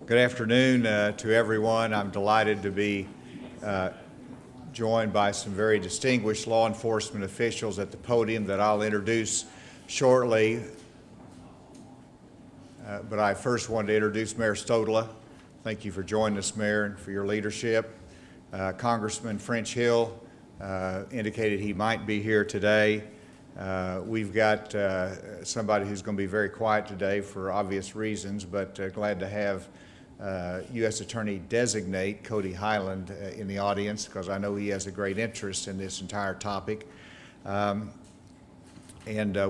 Good afternoon to everyone. I'm delighted to be joined by some very distinguished law enforcement officials at the podium that I'll introduce shortly. But I first wanted to introduce Mayor Stodela. Thank you for joining us, Mayor, and for your leadership. Congressman French Hill indicated he might be here today. We've got somebody who's going to be very quiet today for obvious reasons, but glad to have U.S. Attorney Designate Cody Highland in the audience, because I know he has a great interest in this entire topic. And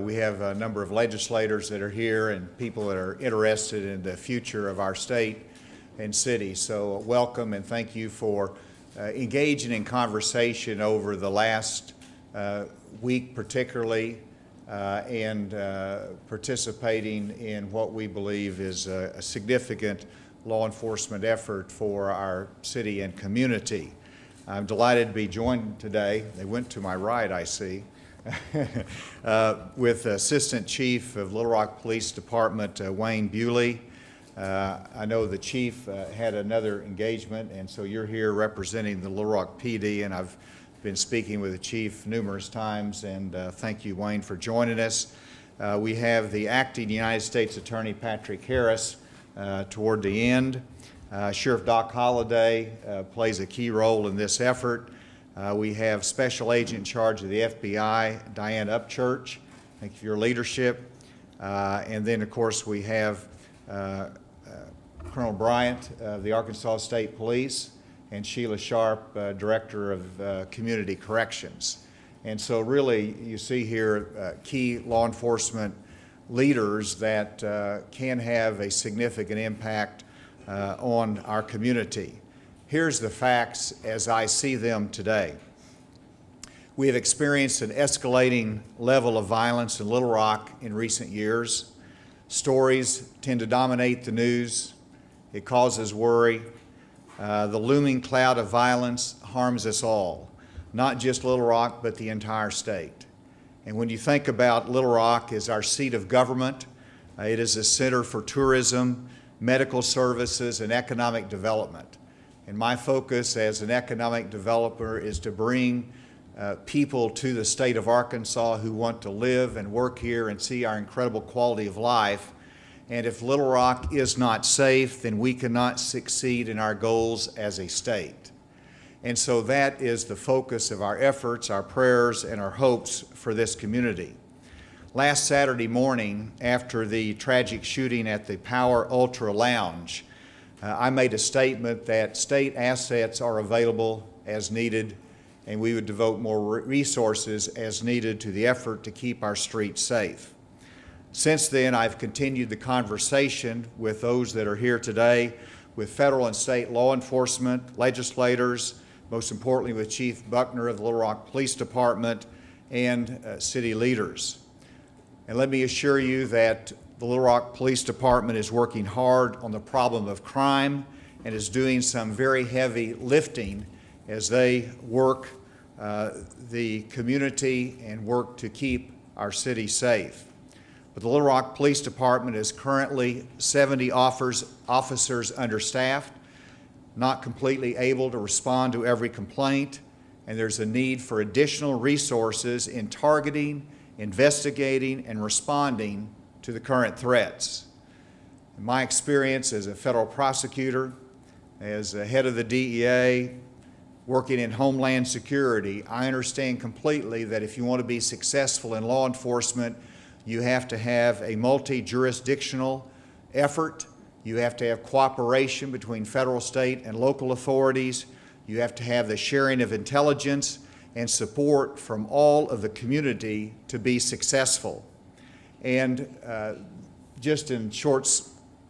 we have a number of legislators that are here and people that are interested in the future of our state and city. So welcome and thank you for engaging in conversation over the last week particularly, and participating in what we believe is a significant law enforcement effort for our city and community. I'm delighted to be joined today. They went to my right, I see, with Assistant Chief of Little Rock Police Department, Wayne Bewley. I know the Chief had another engagement, and so you're here representing the Little Rock PD, and I've been speaking with the Chief numerous times, and thank you, Wayne, for joining us. We have the Acting United States Attorney, Patrick Harris, toward the end. Sheriff Doc Holladay plays a key role in this effort. We have Special Agent in charge of the FBI, Diane Upchurch. Thank you for your leadership. And then, of course, we have Colonel Bryant of the Arkansas State Police and Sheila Sharp, Director of Community Corrections. And so really you see here key law enforcement leaders that can have a significant impact on our community. Here's the facts as I see them today. We have experienced an escalating level of violence in Little Rock in recent years. Stories tend to dominate the news. It causes worry. The looming cloud of violence harms us all, not just Little Rock, but the entire state. And when you think about Little Rock as our seat of government, it is a center for tourism, medical services, and economic development. And my focus as an economic developer is to bring people to the state of Arkansas who want to live and work here and see our incredible quality of life. And if Little Rock is not safe, then we cannot succeed in our goals as a state. And so that is the focus of our efforts, our prayers, and our hopes for this community. Last Saturday morning, after the tragic shooting at the Power Ultra Lounge, I made a statement that state assets are available as needed, and we would devote more resources as needed to the effort to keep our streets safe. Since then, I've continued the conversation with those that are here today, with federal and state law enforcement, legislators, most importantly with Chief Buckner of the Little Rock Police Department, and city leaders. And let me assure you that the Little Rock Police Department is working hard on the problem of crime and is doing some very heavy lifting as they work the community and work to keep our city safe. But the Little Rock Police Department is currently 70 officers understaffed, not completely able to respond to every complaint, and there's a need for additional resources in targeting, investigating, and responding to the current threats. In my experience as a federal prosecutor, as a head of the DEA, working in Homeland Security, I understand completely that if you want to be successful in law enforcement, you have to have a multi-jurisdictional effort. You have to have cooperation between federal, state, and local authorities. You have to have the sharing of intelligence and support from all of the community to be successful. And just in short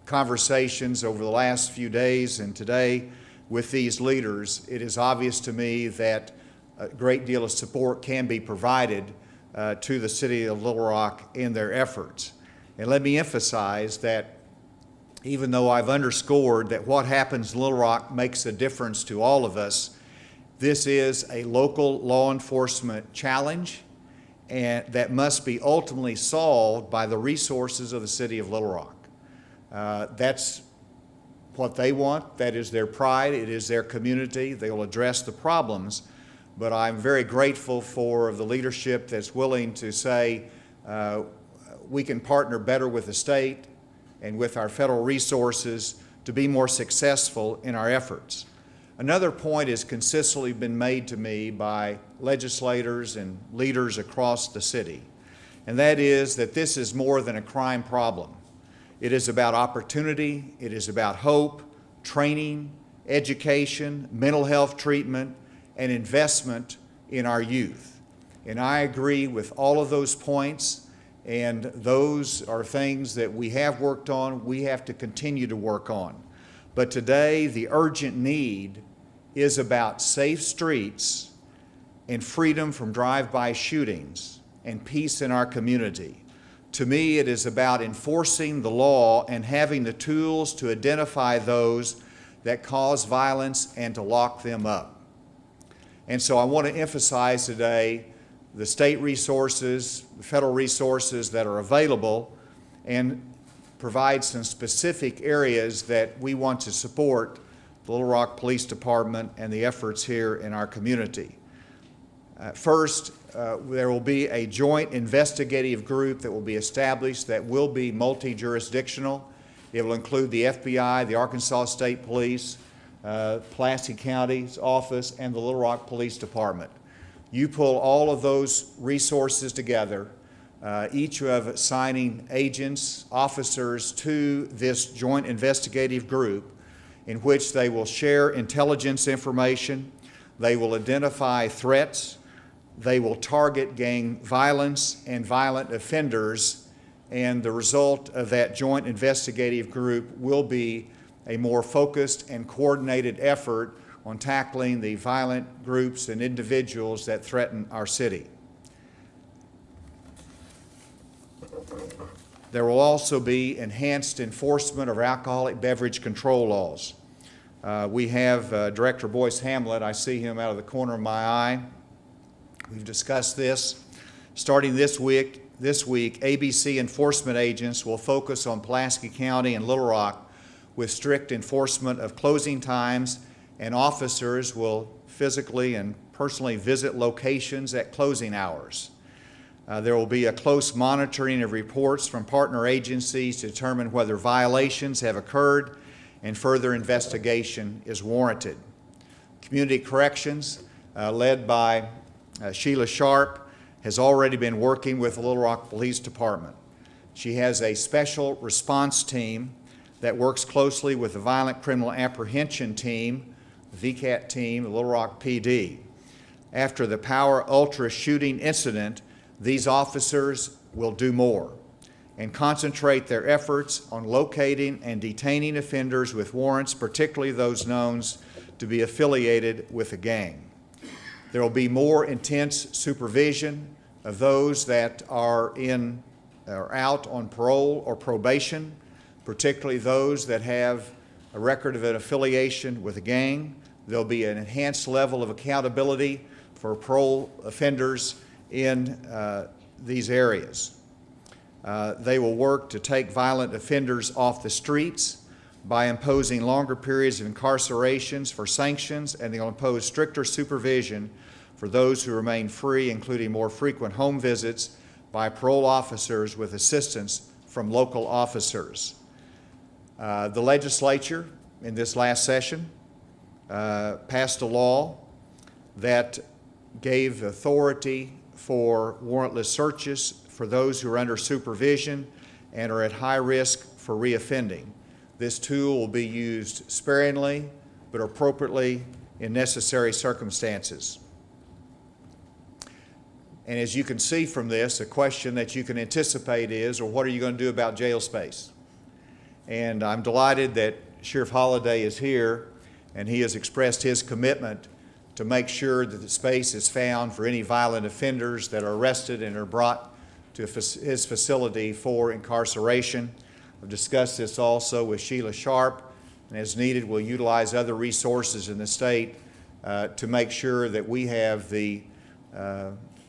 conversations over the last few days and today with these leaders, it is obvious to me that a great deal of support can be provided to the city of Little Rock in their efforts. And let me emphasize that even though I've underscored that what happens in Little Rock makes a difference to all of us, this is a local law enforcement challenge and that must be ultimately solved by the resources of the city of Little Rock. That's what they want. That is their pride. It is their community. They will address the problems. But I'm very grateful for the leadership that's willing to say we can partner better with the state and with our federal resources to be more successful in our efforts. Another point has consistently been made to me by legislators and leaders across the city, and that is that this is more than a crime problem. It is about opportunity, it is about hope, training, education, mental health treatment, and investment in our youth. And I agree with all of those points, and those are things that we have worked on, we have to continue to work on. But today, the urgent need is about safe streets and freedom from drive-by shootings and peace in our community. To me, it is about enforcing the law and having the tools to identify those that cause violence and to lock them up. And so I want to emphasize today the state resources, the federal resources that are available, and provide some specific areas that we want to support the Little Rock Police Department and the efforts here in our community. First, there will be a joint investigative group that will be established that will be multi-jurisdictional. It will include the FBI, the Arkansas State Police, Pulaski County's office, and the Little Rock Police Department. You pull all of those resources together, each of assigning agents, officers to this joint investigative group in which they will share intelligence information, they will identify threats, they will target gang violence and violent offenders, and the result of that joint investigative group will be a more focused and coordinated effort on tackling the violent groups and individuals that threaten our city. There will also be enhanced enforcement of alcoholic beverage control laws. We have Director Boyce Hamlet. I see him out of the corner of my eye. We've discussed this. Starting this week, ABC enforcement agents will focus on Pulaski County and Little Rock with strict enforcement of closing times, and officers will physically and personally visit locations at closing hours. There will be a close monitoring of reports from partner agencies to determine whether violations have occurred and further investigation is warranted. Community Corrections, led by Sheila Sharp, has already been working with the Little Rock Police Department. She has a special response team that works closely with the Violent Criminal Apprehension Team, the VCAT team, the Little Rock PD. After the Power Ultra shooting incident, these officers will do more and concentrate their efforts on locating and detaining offenders with warrants, particularly those known to be affiliated with a gang. There will be more intense supervision of those that are out on parole or probation, particularly those that have a record of an affiliation with a gang. There'll be an enhanced level of accountability for parole offenders in these areas. They will work to take violent offenders off the streets by imposing longer periods of incarcerations for sanctions, and they'll impose stricter supervision for those who remain free, including more frequent home visits by parole officers with assistance from local officers. The legislature in this last session passed a law that gave authority for warrantless searches for those who are under supervision and are at high risk for reoffending. This tool will be used sparingly but appropriately in necessary circumstances. And as you can see from this, a question that you can anticipate is, well, what are you going to do about jail space? And I'm delighted that Sheriff Holladay is here, and he has expressed his commitment to make sure that the space is found for any violent offenders that are arrested and are brought to his facility for incarceration. I've discussed this also with Sheila Sharp, and as needed, we'll utilize other resources in the state to make sure that we have the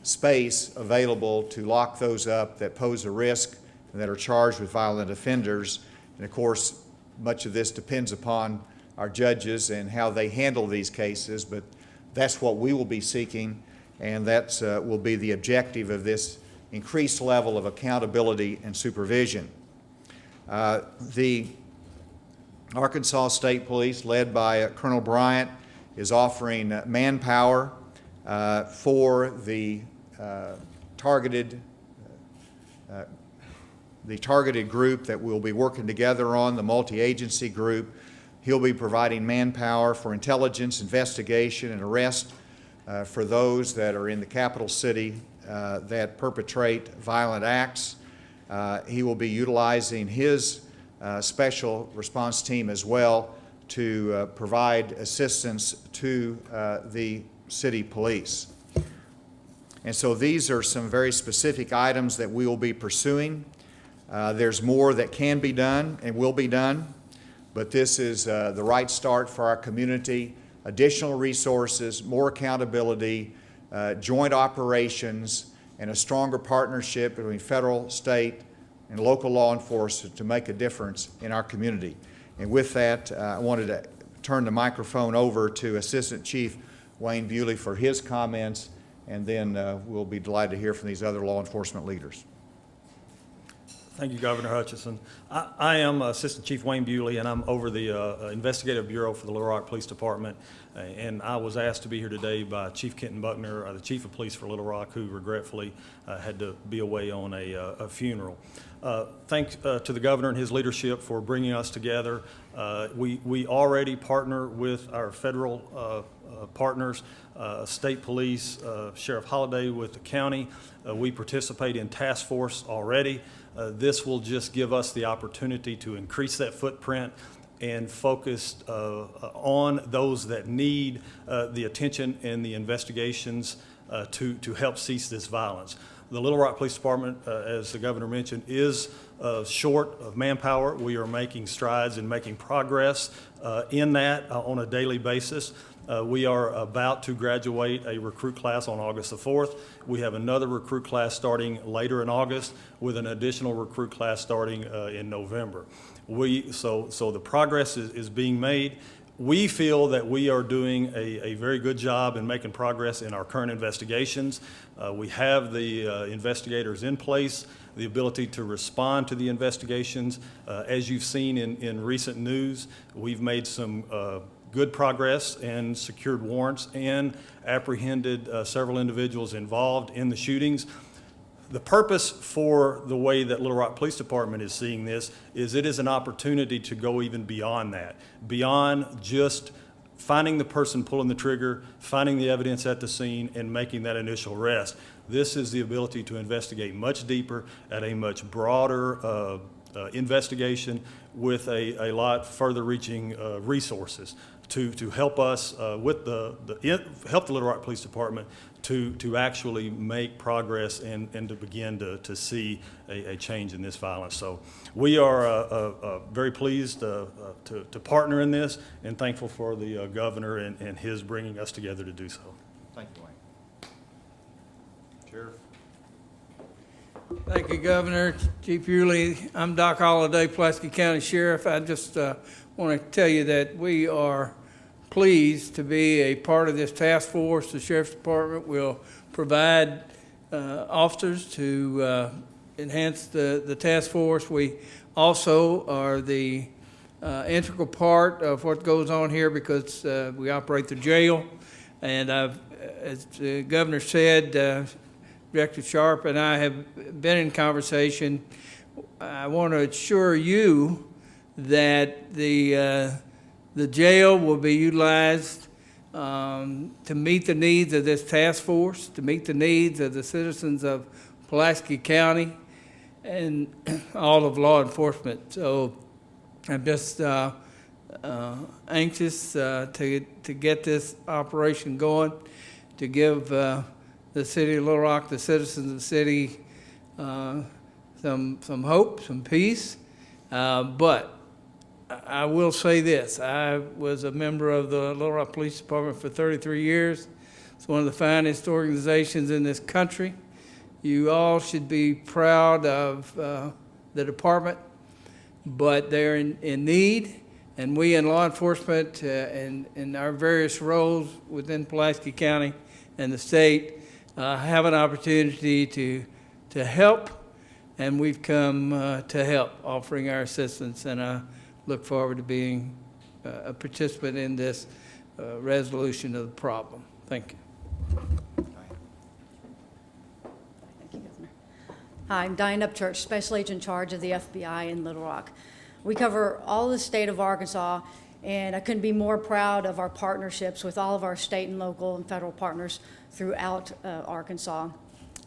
space available to lock those up that pose a risk and that are charged with violent offenders. And of course, much of this depends upon our judges and how they handle these cases, but that's what we will be seeking, and that will be the objective of this increased level of accountability and supervision. The Arkansas State Police, led by Colonel Bryant, is offering manpower for the targeted group that we'll be working together on, the multi-agency group. He'll be providing manpower for intelligence, investigation, and arrest for those that are in the capital city that perpetrate violent acts. He will be utilizing his special response team as well to provide assistance to the city police. And so these are some very specific items that we will be pursuing. There's more that can be done and will be done, but this is the right start for our community. Additional resources, more accountability, joint operations, and a stronger partnership between federal, state, and local law enforcement to make a difference in our community. And with that, I wanted to turn the microphone over to Assistant Chief Wayne Bewley for his comments, and then we'll be delighted to hear from these other law enforcement leaders. Thank you, Governor Hutchinson. I am Assistant Chief Wayne Bewley, and I'm over the Investigative Bureau for the Little Rock Police Department. And I was asked to be here today by Chief Kenton Buckner, the Chief of Police for Little Rock, who regretfully had to be away on a funeral. Thanks to the Governor and his leadership for bringing us together. We already partner with our federal partners, state police, Sheriff Holladay with the county. We participate in task force already. This will just give us the opportunity to increase that footprint and focus on those that need the attention and the investigations to help cease this violence. The Little Rock Police Department, as the Governor mentioned, is short of manpower. We are making strides and making progress in that on a daily basis. We are about to graduate a recruit class on August the 4th. We have another recruit class starting later in August with an additional recruit class starting in November. So the progress is being made. We feel that we are doing a very good job in making progress in our current investigations. We have the investigators in place, the ability to respond to the investigations. As you've seen in recent news, we've made some good progress and secured warrants and apprehended several individuals involved in the shootings. The purpose for the way that Little Rock Police Department is seeing this is it is an opportunity to go even beyond that, beyond just finding the person pulling the trigger, finding the evidence at the scene, and making that initial arrest. This is the ability to investigate much deeper at a much broader investigation with a lot further reaching resources to help us with help the Little Rock Police Department to actually make progress and to begin to see a change in this violence. So we are very pleased to partner in this and thankful for the Governor and his bringing us together to do so. Thank you, Wayne. Sheriff. Thank you, Governor. Chief Bewley. I'm Doc Holladay, Pulaski County Sheriff. I just want to tell you that we are pleased to be a part of this task force. The Sheriff's Department will provide officers to enhance the task force. We also are the integral part of what goes on here because we operate the jail. And as the Governor said, Director Sharp and I have been in conversation. I want to assure you that the jail will be utilized to meet the needs of this task force, to meet the needs of the citizens of Pulaski County and all of law enforcement. So I'm just anxious to get this operation going, to give the city of Little Rock, the citizens of the city, some hope, some peace. But I will say this, I was a member of the Little Rock Police Department for 33 years. It's one of the finest organizations in this country. You all should be proud of the department. but they're in need, and we in law enforcement and in our various roles within Pulaski County and the state have an opportunity to help, and we've come to help, offering our assistance, and I look forward to being a participant in this resolution of the problem. Thank you. Thank you, Governor. Hi, I'm Diane Upchurch, Special Agent in charge of the FBI in Little Rock. We cover all the state of Arkansas, and I couldn't be more proud of our partnerships with all of our state and local and federal partners throughout Arkansas.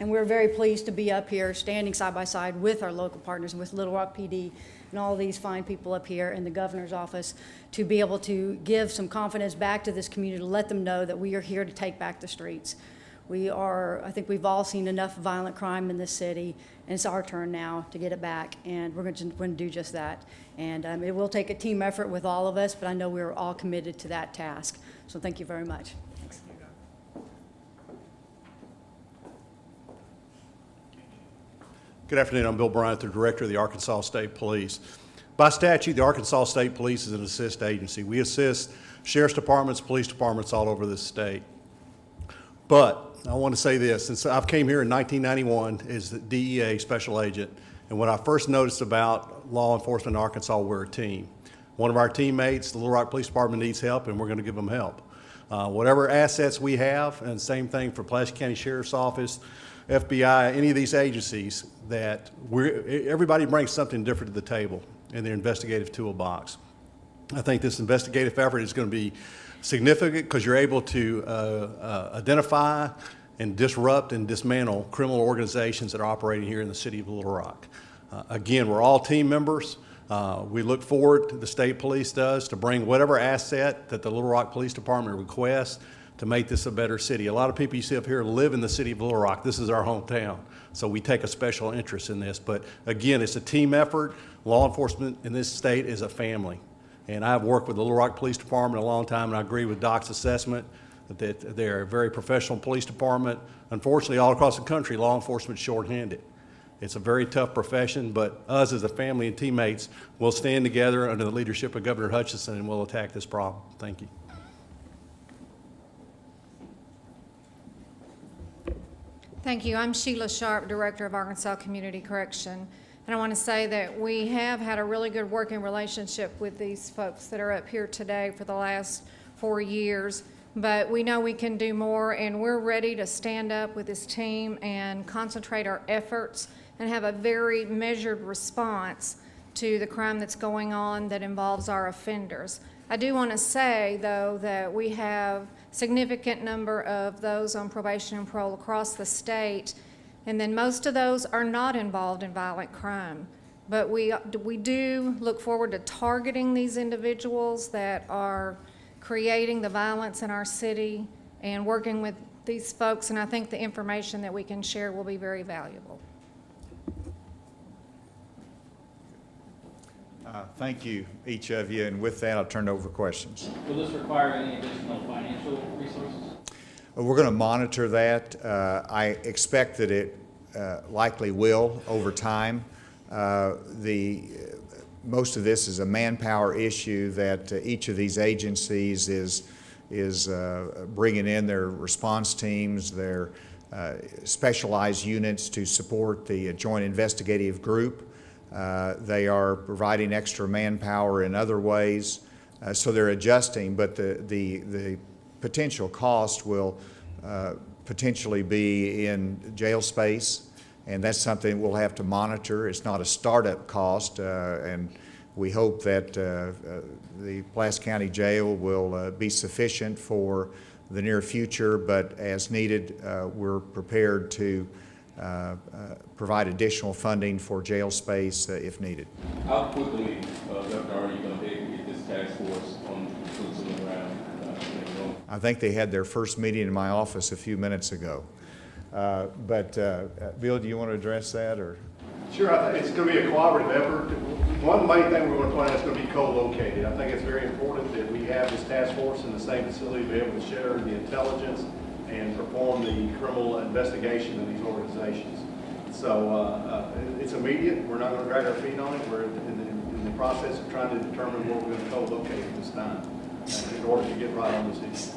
And we're very pleased to be up here standing side by side with our local partners, with Little Rock PD and all these fine people up here in the governor's office, to be able to give some confidence back to this community, to let them know that we are here to take back the streets. I think we've all seen enough violent crime in this city, and it's our turn now to get it back, and we're going to do just that. And it will take a team effort with all of us, but I know we're all committed to that task. So thank you very much. Thanks. Good afternoon. I'm Bill Bryant, the Director of the Arkansas State Police. By statute, the Arkansas State Police is an assist agency. We assist sheriff's departments, police departments all over this state. But I want to say this, since I came here in 1991 as the DEA special agent, and when I first noticed about law enforcement in Arkansas, we're a team. One of our teammates, the Little Rock Police Department, needs help, and we're going to give them help. Whatever assets we have, and same thing for Pulaski County Sheriff's Office, FBI, any of these agencies, that everybody brings something different to the table in their investigative toolbox. I think this investigative effort is going to be significant because you're able to identify and disrupt and dismantle criminal organizations that are operating here in the city of Little Rock. Again, we're all team members. We look forward, the state police does, to bring whatever asset that the Little Rock Police Department requests to make this a better city. A lot of people you see up here live in the city of Little Rock. This is our hometown, so we take a special interest in this. But again, it's a team effort. Law enforcement in this state is a family. And I've worked with the Little Rock Police Department a long time, and I agree with Doc's assessment that they're a very professional police department. Unfortunately, all across the country, law enforcement is shorthanded. It's a very tough profession, but us as a family and teammates will stand together under the leadership of Governor Hutchinson, and we'll attack this problem. Thank you. Thank you. I'm Sheila Sharp, Director of Arkansas Community Correction. And I want to say that we have had a really good working relationship with these folks that are up here today for the last 4 years. But we know we can do more, and we're ready to stand up with this team and concentrate our efforts and have a very measured response to the crime that's going on that involves our offenders. I do want to say, though, that we have significant number of those on probation and parole across the state, and then most of those are not involved in violent crime. But we do look forward to targeting these individuals that are creating the violence in our city and working with these folks, and I think the information that we can share will be very valuable. Thank you, each of you, and with that, I'll turn it over for questions. Will this require any additional financial resources? We're going to monitor that. I expect that it likely will over time. Most of this is a manpower issue that each of these agencies is bringing in their response teams, their specialized units to support the Joint Investigative Group. They are providing extra manpower in other ways, so they're adjusting, but the potential cost will potentially be in jail space, and that's something we'll have to monitor. It's not a startup cost, and we hope that the Pulaski County Jail will be sufficient for the near future, but as needed, we're prepared to provide additional funding for jail space if needed. How quickly, Governor, are you going to be able to get this task force on boots on the ground? I think they had their first meeting in my office a few minutes ago. But Bill, do you want to address that, or? Sure, I think it's going to be a collaborative effort. One main thing we're going to plan is going to be co-located. I think it's very important that we have this task force in the same facility to be able to share the intelligence and perform the criminal investigation of these organizations. So it's immediate. We're not going to drag our feet on it. We're in the process of trying to determine where we're going to co-locate at this time in order to get right on this issue.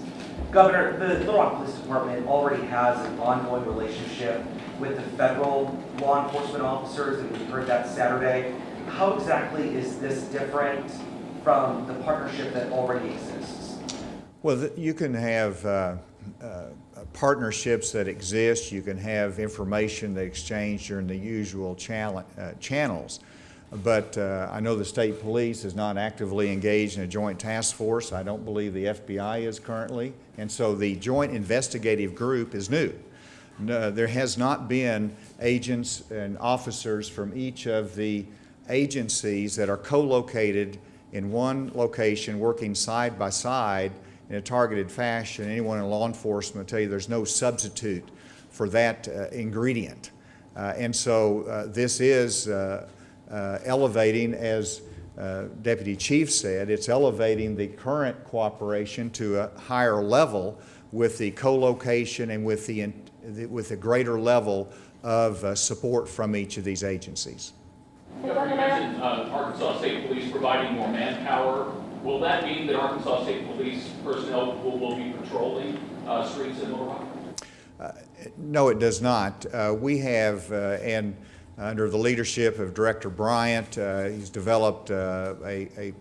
Governor, the Little Rock Police Department already has an ongoing relationship with the federal law enforcement officers, and we heard that Saturday. How exactly is this different from the partnership that already exists? Well, you can have partnerships that exist. You can have information that exchange during the usual channels. But I know the state police is not actively engaged in a joint task force. I don't believe the FBI is currently. And so the joint investigative group is new. No, there has not been agents and officers from each of the agencies that are co-located in one location working side by side in a targeted fashion. Anyone in law enforcement will tell you there's no substitute for that ingredient. And so this is elevating, as Deputy Chief said, it's elevating the current cooperation to a higher level with the co-location and with a greater level of support from each of these agencies. Governor, you mentioned Arkansas State Police providing more manpower. Will that mean that Arkansas State Police personnel will be patrolling streets in Little Rock? No, it does not. We have, and under the leadership of Director Bryant, he's developed a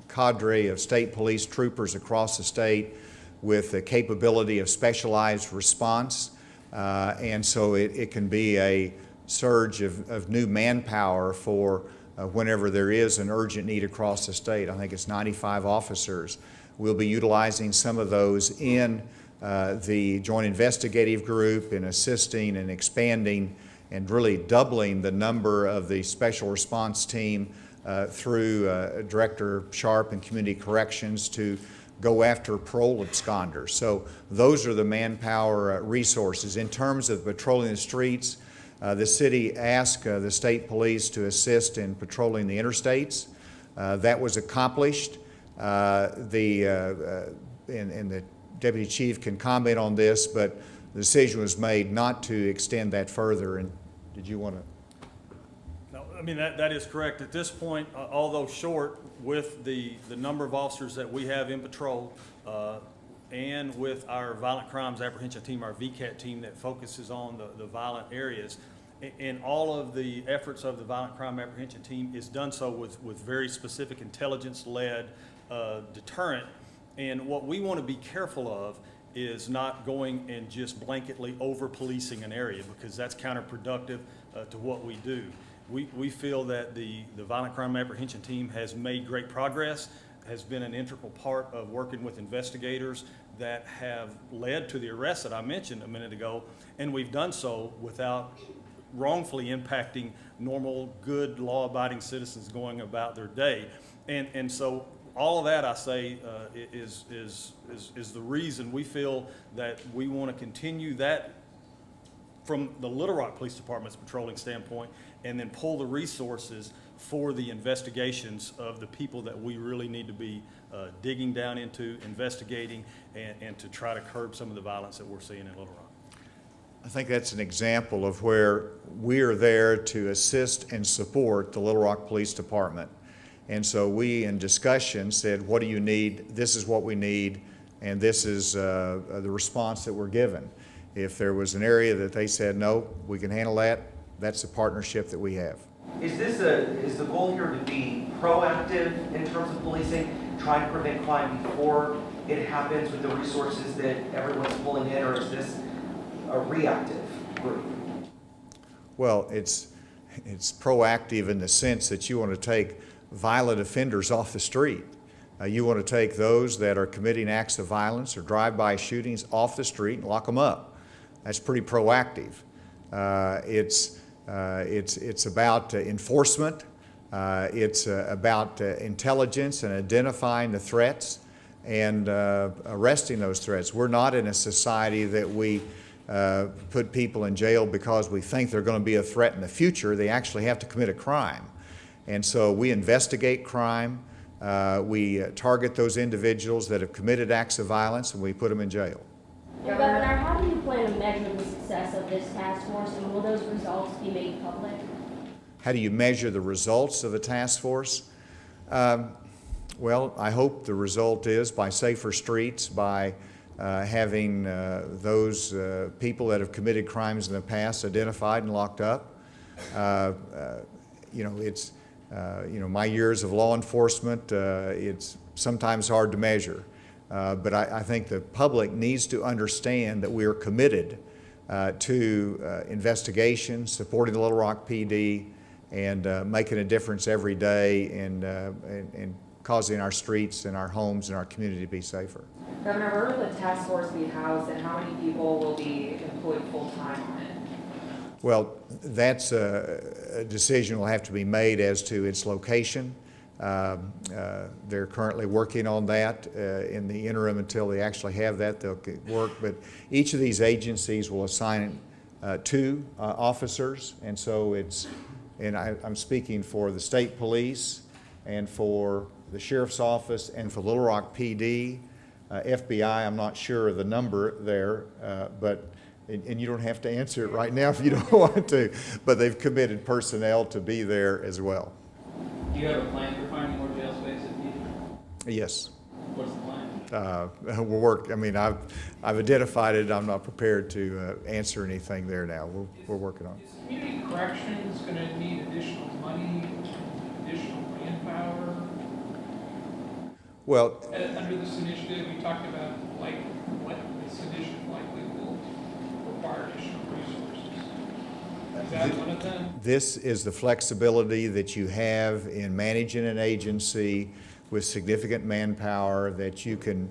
cadre of state police troopers across the state with the capability of specialized response. And so it can be a surge of new manpower for whenever there is an urgent need across the state. I think it's 95 officers. We'll be utilizing some of those in the Joint Investigative Group in assisting and expanding and really doubling the number of the Special Response Team through Director Sharp and Community Corrections to go after parole absconders. So those are the manpower resources. In terms of patrolling the streets, the city asked the state police to assist in patrolling the interstates. That was accomplished. And the Deputy Chief can comment on this, but the decision was made not to extend that further. And did you want to? No, I mean, that is correct. At this point, although short with the number of officers that we have in patrol, and with our Violent Crimes Apprehension Team, our VCAT team that focuses on the violent areas, and all of the efforts of the Violent Crime Apprehension Team is done so with very specific intelligence-led deterrent. And what we want to be careful of is not going and just blanketly over-policing an area, because that's counterproductive to what we do. We feel that the Violent Crime Apprehension Team has made great progress, has been an integral part of working with investigators that have led to the arrests that I mentioned a minute ago, and we've done so without wrongfully impacting normal, good, law-abiding citizens going about their day. And so all of that, I say, is the reason we feel that we want to continue that from the Little Rock Police Department's patrolling standpoint, and then pull the resources for the investigations of the people that we really need to be digging down into, investigating, and to try to curb some of the violence that we're seeing in Little Rock. I think that's an example of where we are there to assist and support the Little Rock Police Department. And so we, in discussion, said, what do you need? This is what we need, and this is the response that we're given. If there was an area that they said, no, we can handle that, that's the partnership that we have. Is the goal here to be proactive in terms of policing, trying to prevent crime before it happens with the resources that everyone's pulling in, or is this a reactive group? Well, it's proactive in the sense that you want to take violent offenders off the street. You want to take those that are committing acts of violence or drive-by shootings off the street and lock them up. That's pretty proactive. It's about enforcement. It's about intelligence and identifying the threats and arresting those threats. We're not in a society that we put people in jail because we think they're going to be a threat in the future. They actually have to commit a crime. And so we investigate crime. We target those individuals that have committed acts of violence, and we put them in jail. Governor, how do you plan to measure the success of this task force, and will those results be made public? How do you measure the results of a task force? Well, I hope the result is by safer streets, by having those people that have committed crimes in the past identified and locked up. You know, it's, you know, my years of law enforcement, it's sometimes hard to measure. But I think the public needs to understand that we are committed to investigation, supporting the Little Rock PD, and making a difference every day in causing our streets and our homes and our community to be safer. Governor, where will the task force be housed and how many people will be employed full-time on it? Well, that's a decision will have to be made as to its location. They're currently working on that. In the interim, until they actually have that, they'll work. But each of these agencies will assign two officers, and so it's, and I'm speaking for the state police and for the sheriff's office and for Little Rock PD. FBI, I'm not sure of the number there, but and you don't have to answer it right now if you don't want to, but they've committed personnel to be there as well. Do you have a plan for finding more jail space if needed? Yes. What's the plan? We'll work. I mean, I've identified it. I'm not prepared to answer anything there now. We're working on it. Is community corrections going to need additional money, additional manpower? Well, Under this initiative, we talked about like what this initiative likely will require additional resources. Is that one of them? this is the flexibility that you have in managing an agency with significant manpower, that you can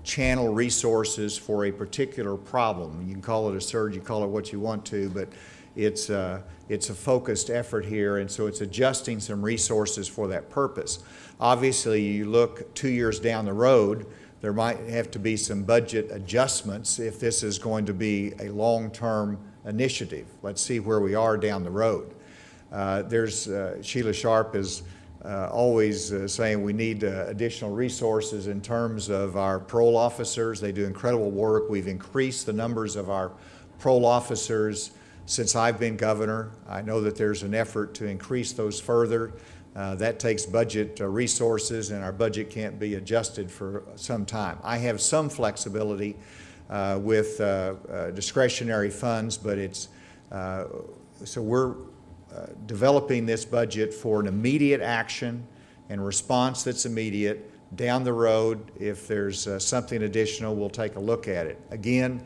channel resources for a particular problem. You can call it a surge, you call it what you want to, but it's a focused effort here, and so it's adjusting some resources for that purpose. Obviously, you look 2 years down the road, there might have to be some budget adjustments if this is going to be a long-term initiative. Let's see where we are down the road. Sheila Sharp is always saying we need additional resources in terms of our parole officers. They do incredible work. We've increased the numbers of our parole officers since I've been governor. I know that there's an effort to increase those further. That takes budget resources, and our budget can't be adjusted for some time. I have some flexibility with discretionary funds, but it's, so we're developing this budget for an immediate action and response that's immediate. Down the road, if there's something additional, we'll take a look at it. Again,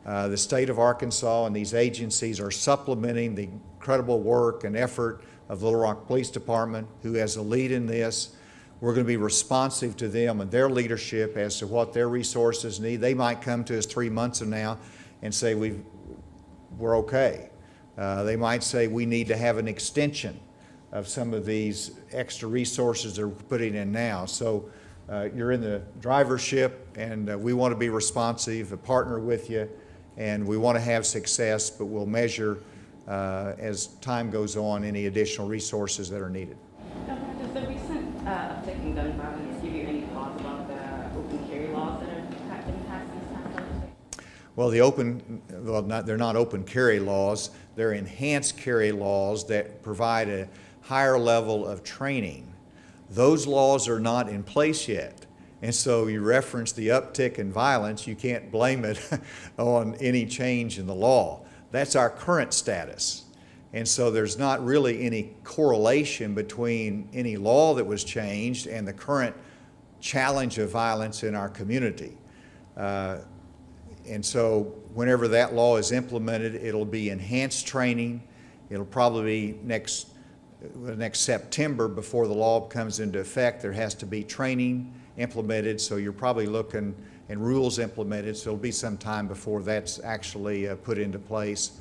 the state of Arkansas and these agencies are supplementing the incredible work and effort of Little Rock Police Department, who has a lead in this. We're going to be responsive to them and their leadership as to what their resources need. They might come to us 3 months from now and say we're okay. They might say we need to have an extension of some of these extra resources they're putting in now. So you're in the driver's ship, and we want to be responsive, a partner with you, and we want to have success, but we'll measure as time goes on any additional resources that are needed. Does the recent uptick in gun violence give you any pause about the open carry laws that have been passed this past Thursday? Well, they're not open carry laws. They're enhanced carry laws that provide a higher level of training. Those laws are not in place yet. And so you reference the uptick in violence, you can't blame it on any change in the law. That's our current status. And so there's not really any correlation between any law that was changed and the current challenge of violence in our community. And so whenever that law is implemented, it'll be enhanced training. It'll probably be next September before the law comes into effect. There has to be training implemented, so you're probably looking, and rules implemented, so it'll be some time before that's actually put into place.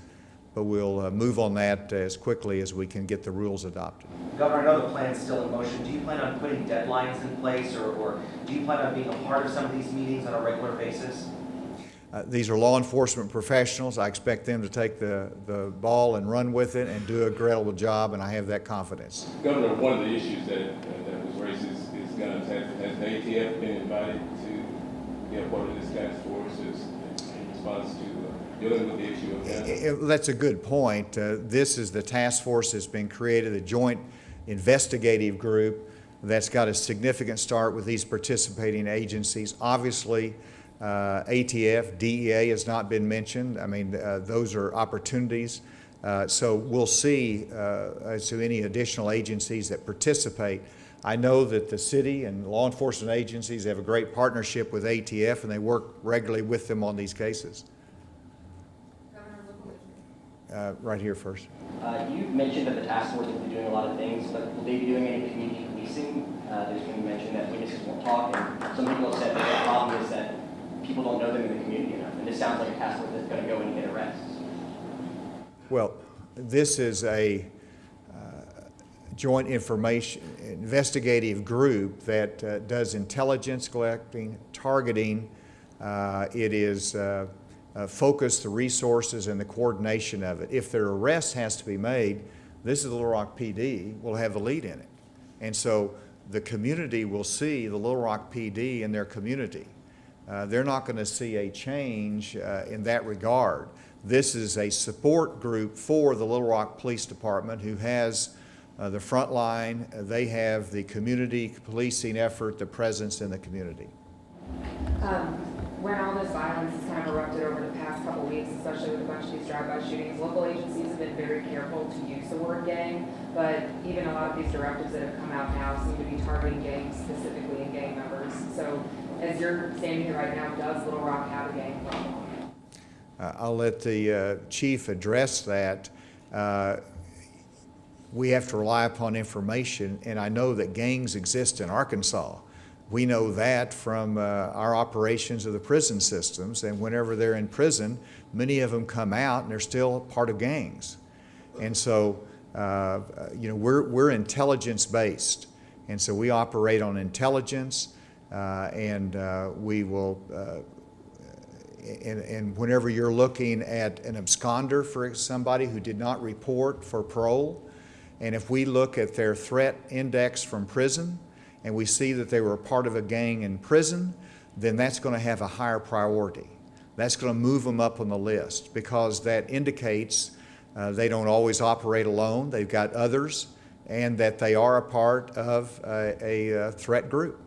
But we'll move on that as quickly as we can get the rules adopted. Governor, I know the plan's still in motion. Do you plan on putting deadlines in place, or do you plan on being a part of some of these meetings on a regular basis? These are law enforcement professionals. I expect them to take the ball and run with it and do a incredible job, and I have that confidence. Governor, one of the issues that was raised is guns. Has the ATF been invited to be a part of this task force in response to dealing with the issue of guns? That's a good point. This is the task force that's been created, the joint investigative group that's got a significant start with these participating agencies. Obviously, ATF, DEA has not been mentioned. I mean, those are opportunities. So we'll see as to any additional agencies that participate. I know that the city and law enforcement agencies have a great partnership with ATF, and they work regularly with them on these cases. Right here first. You mentioned that the task force will be doing a lot of things, but will they be doing any community policing? There's been mention that witnesses won't talk, and some people have said that the problem is that people don't know them in the community enough, and this sounds like a task force that's going to go and get arrests. Well, this is a joint information investigative group that does intelligence collecting, targeting. It is focus the resources and the coordination of it. If their arrest has to be made, this is the Little Rock PD will have the lead in it. And so the community will see the Little Rock PD in their community. They're not going to see a change in that regard. This is a support group for the Little Rock Police Department, who has the front line. They have the community policing effort, the presence in the community. When all this violence has kind of erupted over the past couple of weeks, especially with a bunch of these drive-by shootings, local agencies have been very careful to use the word gang, but even a lot of these directives that have come out now seem to be targeting gangs specifically and gang members. So as you're standing here right now, does Little Rock have a gang problem? I'll let the chief address that. We have to rely upon information, and I know that gangs exist in Arkansas. We know that from our operations of the prison systems, and whenever they're in prison, many of them come out and they're still part of gangs. And so, you know, we're intelligence-based, and so we operate on intelligence, and we will, and whenever you're looking at an absconder for somebody who did not report for parole, and if we look at their threat index from prison, and we see that they were a part of a gang in prison, then that's going to have a higher priority. That's going to move them up on the list, because that indicates they don't always operate alone, they've got others, and that they are a part of a threat group.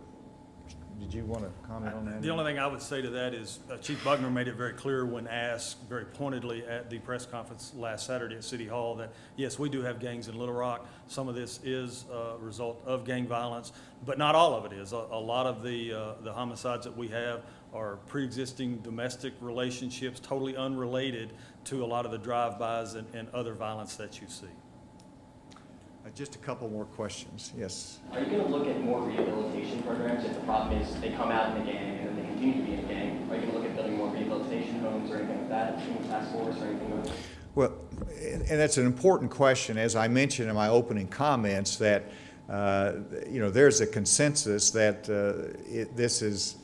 Did you want to comment on that? The only thing I would say to that is Chief Bugner made it very clear when asked very pointedly at the press conference last Saturday at City Hall that, yes, we do have gangs in Little Rock. Some of this is a result of gang violence, but not all of it is. A lot of the homicides that we have are pre-existing domestic relationships, totally unrelated to a lot of the drive-bys and other violence that you see. Just a couple more questions. Yes. Are you going to look at more rehabilitation programs if the problem is they come out in a gang and then they continue to be in a gang? Are you going to look at building more rehabilitation homes or anything like that in the task force or anything like that? Well, and that's an important question. As I mentioned in my opening comments, that you know, there's a consensus that this is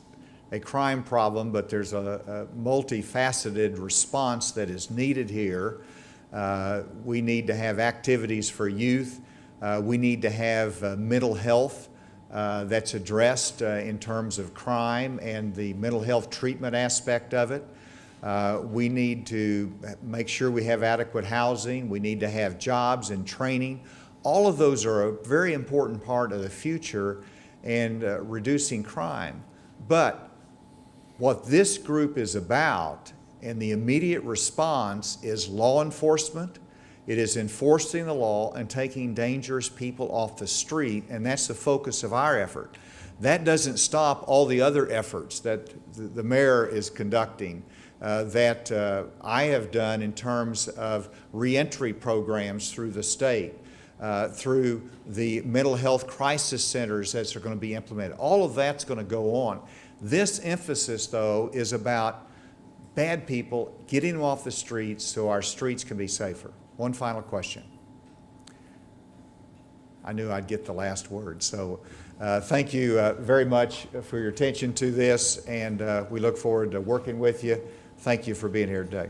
a crime problem, but there's a multifaceted response that is needed here. We need to have activities for youth. We need to have mental health that's addressed in terms of crime and the mental health treatment aspect of it. We need to make sure we have adequate housing. We need to have jobs and training. All of those are a very important part of the future and reducing crime. But what this group is about and the immediate response is law enforcement. It is enforcing the law and taking dangerous people off the street, and that's the focus of our effort. That doesn't stop all the other efforts that the mayor is conducting, that I have done in terms of reentry programs through the state, through the mental health crisis centers that are going to be implemented. All of that's going to go on. This emphasis, though, is about bad people, getting them off the streets so our streets can be safer. One final question. I knew I'd get the last word. So thank you very much for your attention to this, and we look forward to working with you. Thank you for being here today.